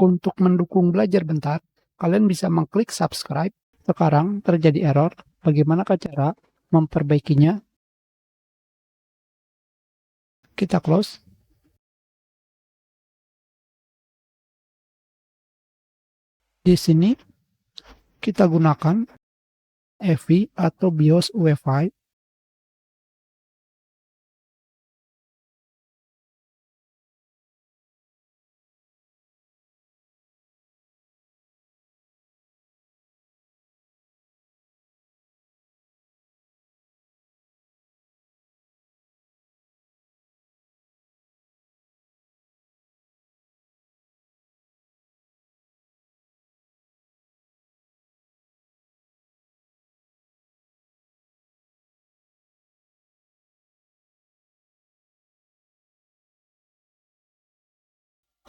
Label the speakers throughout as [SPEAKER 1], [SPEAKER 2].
[SPEAKER 1] Untuk mendukung belajar bentar, kalian bisa mengklik subscribe. Sekarang terjadi error. Bagaimana cara memperbaikinya? Kita close. Di sini kita gunakan EVI atau BIOS UEFI.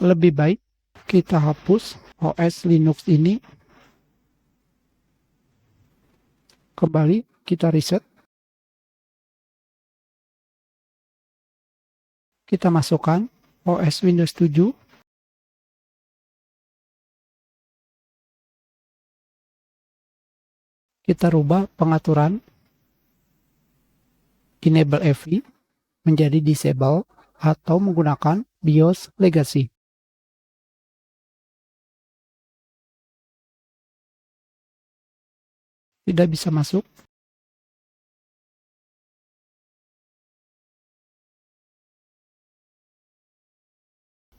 [SPEAKER 1] Lebih baik kita hapus OS Linux ini. Kembali kita reset. Kita masukkan OS Windows 7. Kita rubah pengaturan enable EVI menjadi disable atau menggunakan BIOS Legacy. Tidak bisa masuk.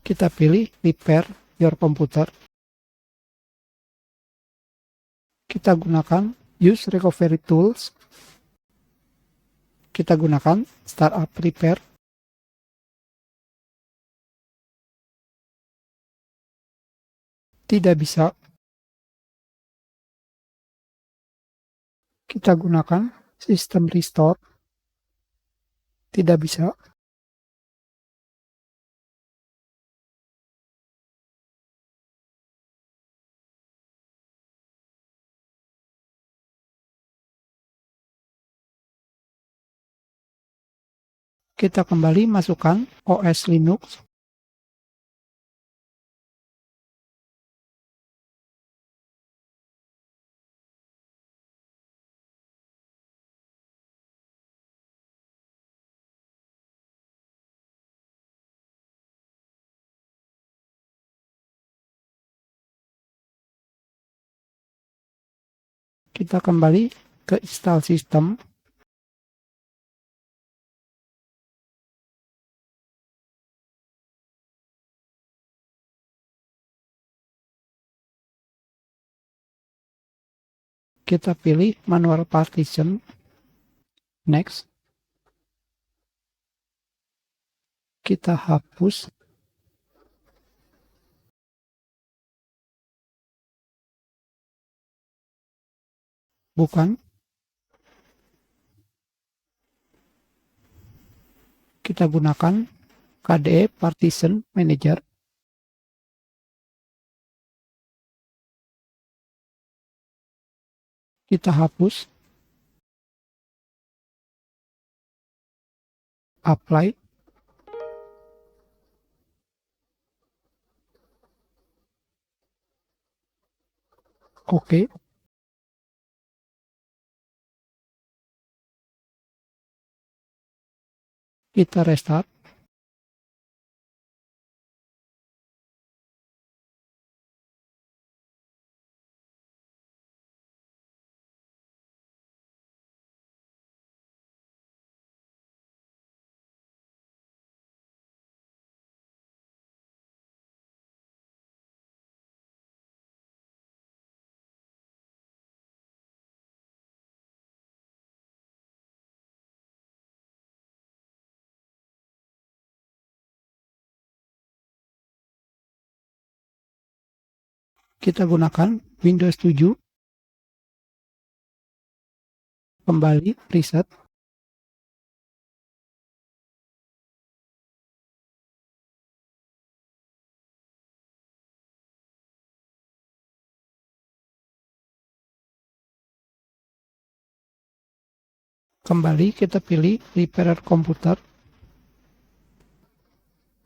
[SPEAKER 1] Kita pilih repair your computer. Kita gunakan use recovery tools. Kita gunakan startup repair. Tidak bisa. Kita gunakan system restore. Tidak bisa. Kita kembali masukkan OS Linux. Kita kembali ke install system. Kita pilih manual partition. Next. Kita hapus. Bukan. Kita gunakan KDE Partition Manager. Kita hapus. Apply. Oke. Kita restart. Kita gunakan Windows 7. Kembali reset. Kembali kita pilih repair komputer.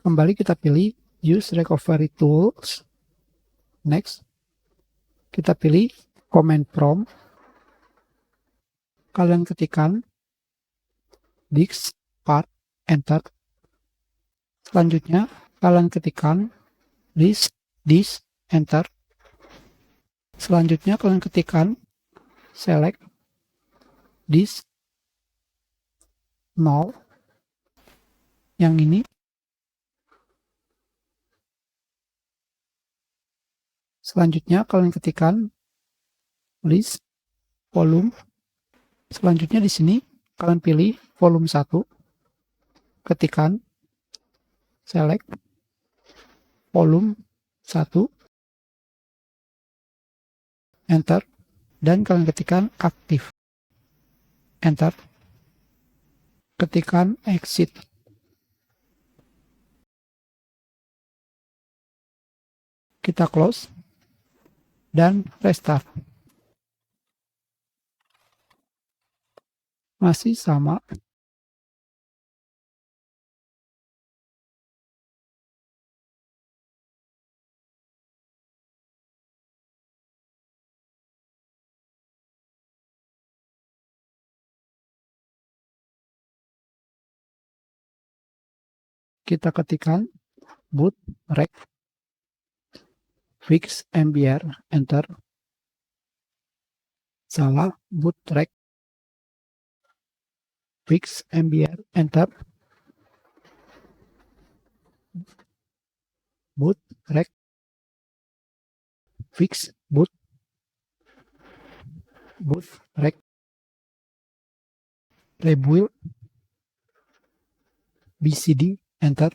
[SPEAKER 1] Kembali kita pilih use recovery tools. Next. Kita pilih command prompt. Kalian ketikkan disk part, enter. Selanjutnya kalian ketikkan disk, enter. Selanjutnya kalian ketikkan select disk 0 yang ini. Selanjutnya kalian ketikkan list volume. Selanjutnya di sini kalian pilih volume 1. Ketikkan select volume 1, enter, dan kalian ketikkan aktif, enter. Ketikkan exit. Kita close dan restart. Masih sama. Kita ketikkan boot rec fix MBR, enter. Salah, boot rec fix MBR, enter. Boot rec fix boot rec rebuild BCD, enter.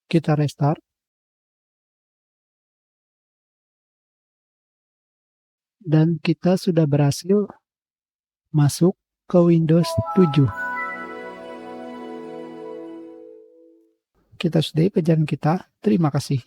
[SPEAKER 1] Kita restart. Dan kita sudah berhasil masuk ke Windows 7. Kita sudahi pelajaran kita. Terima kasih.